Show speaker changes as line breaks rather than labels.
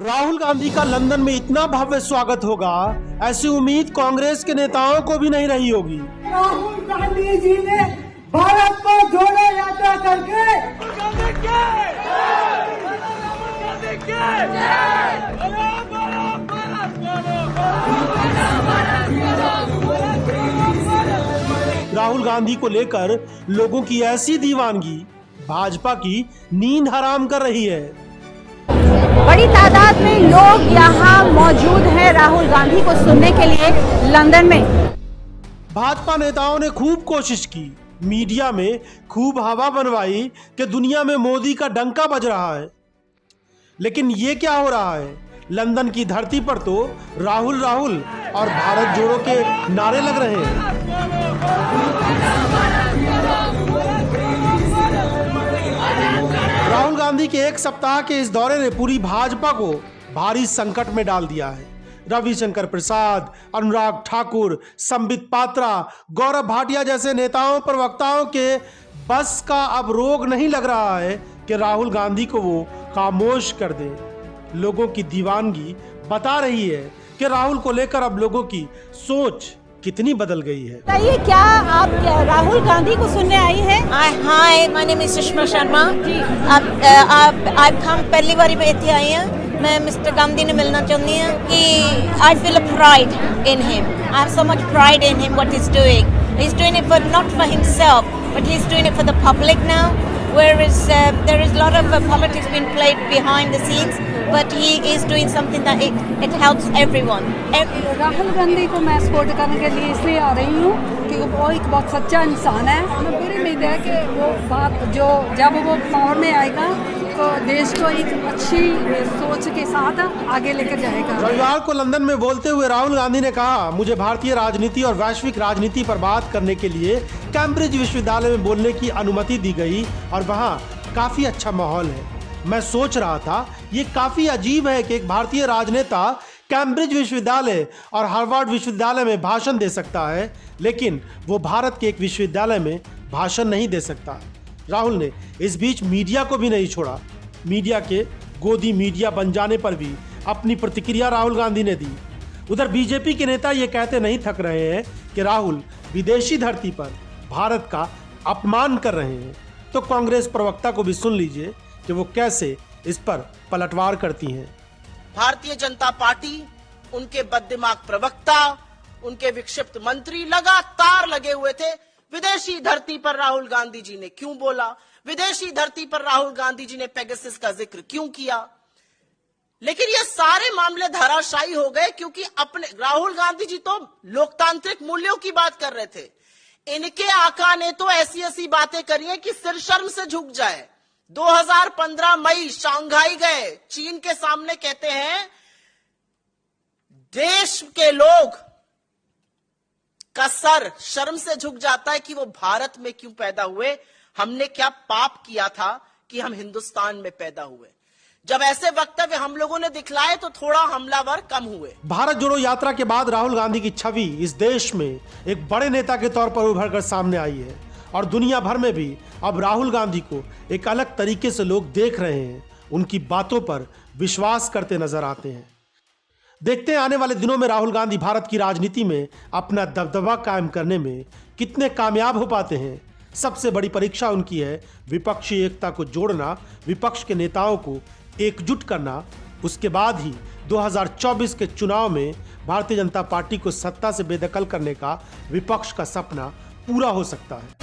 राहुल गांधी का लंदन में इतना भव्य स्वागत होगा, ऐसी उम्मीद कांग्रेस के नेताओं को भी नहीं रही होगी।
राहुल गांधी जी ने भारत को जोड़ो यात्रा करके
राहुल गांधी को लेकर लोगों की ऐसी दीवानगी भाजपा की नींद हराम कर रही है।
बड़ी तादाद में लोग यहाँ मौजूद हैं राहुल गांधी को सुनने के लिए लंदन में।
भाजपा नेताओं ने खूब कोशिश की, मीडिया में खूब हवा बनवाई कि दुनिया में मोदी का डंका बज रहा है, लेकिन ये क्या हो रहा है? लंदन की धरती पर तो राहुल राहुल और भारत जोड़ो के नारे लग रहे हैं। राहुल गांधी के एक सप्ताह के इस दौरे ने पूरी भाजपा को भारी संकट में डाल दिया है। रविशंकर प्रसाद, अनुराग ठाकुर, संबित पात्रा, गौरव भाटिया जैसे नेताओं प्रवक्ताओं के बस का अब रोग नहीं लग रहा है कि राहुल गांधी को वो खामोश कर दे। लोगों की दीवानगी बता रही है कि राहुल को लेकर अब लोगों की सोच कितनी बदल गई है।
बताइए, क्या आप राहुल गांधी को सुनने आई हैं?
Hi, my name is Sushma Sharma. आप हम पहली बार इत्थे आए हैं। मैं मिस्टर गांधी ने मिलना चाहती हूँ कि I feel a pride in him. I have so much pride in him what he is doing it for not for himself but he is doing it for the public now, whereas there is a lot of politics being played behind the scenes, but he is doing something that it helps everyone.
Rahul Gandhi को मैं support करने के लिए इसलिए आ रही हूँ कि वो एक बहुत सच्चा इंसान है। हमें पूरी उम्मीद है कि वो बात जो जब वो पावर में आएगा तो देश को एक अच्छी सोच के साथ आगे लेकर जाएगा।
रविवार को लंदन में बोलते हुए राहुल गांधी ने कहा, मुझे भारतीय राजनीति और वैश्विक राजनीति पर बात करने के लिए कैम्ब्रिज विश्वविद्यालय में बोलने की अनुमति दी गई और वहाँ काफी अच्छा माहौल है। मैं सोच रहा था ये काफी अजीब है कि एक भारतीय राजनेता कैम्ब्रिज विश्वविद्यालय और हार्वर्ड विश्वविद्यालय में भाषण दे सकता है, लेकिन वो भारत के एक विश्वविद्यालय में भाषण नहीं दे सकता। राहुल ने इस बीच मीडिया को भी नहीं छोड़ा। मीडिया के गोदी मीडिया बन जाने पर भी अपनी प्रतिक्रिया राहुल गांधी ने दी। उधर बीजेपी के नेता ये कहते नहीं थक रहे हैं कि राहुल विदेशी धरती पर भारत का अपमान कर रहे हैं। तो कांग्रेस प्रवक्ता को भी सुन लीजिए कि वो कैसे इस पर पलटवार करती हैं।
भारतीय जनता पार्टी, उनके बददिमाग प्रवक्ता, उनके विक्षिप्त मंत्री लगातार लगे हुए थे विदेशी धरती पर राहुल गांधी जी ने क्यों बोला, विदेशी धरती पर राहुल गांधी जी ने पेगासस का जिक्र क्यों किया। लेकिन ये सारे मामले धराशायी हो गए क्योंकि अपने राहुल गांधी जी तो लोकतांत्रिक मूल्यों की बात कर रहे थे। इनके आका ने तो ऐसी ऐसी बातें करी है कि सिर शर्म से झुक जाए। 2015 मई शंघाई गए, चीन के सामने कहते हैं देश के लोग का सर शर्म से झुक जाता है कि वो भारत में क्यों पैदा हुए, हमने क्या पाप किया था कि हम हिंदुस्तान में पैदा हुए। जब ऐसे वक्तव्य हम लोगों ने दिखलाए तो थोड़ा हमलावर कम हुए।
भारत जोड़ो यात्रा के बाद राहुल गांधी की छवि इस देश में एक बड़े नेता के तौर पर उभर कर सामने आई है और दुनिया भर में भी अब राहुल गांधी को एक अलग तरीके से लोग देख रहे हैं, उनकी बातों पर विश्वास करते नजर आते हैं। देखते हैं आने वाले दिनों में राहुल गांधी भारत की राजनीति में अपना दबदबा कायम करने में कितने कामयाब हो पाते हैं। सबसे बड़ी परीक्षा उनकी है विपक्षी एकता को जोड़ना, विपक्ष के नेताओं को एकजुट करना। उसके बाद ही 2024 के चुनाव में भारतीय जनता पार्टी को सत्ता से बेदखल करने का विपक्ष का सपना पूरा हो सकता है।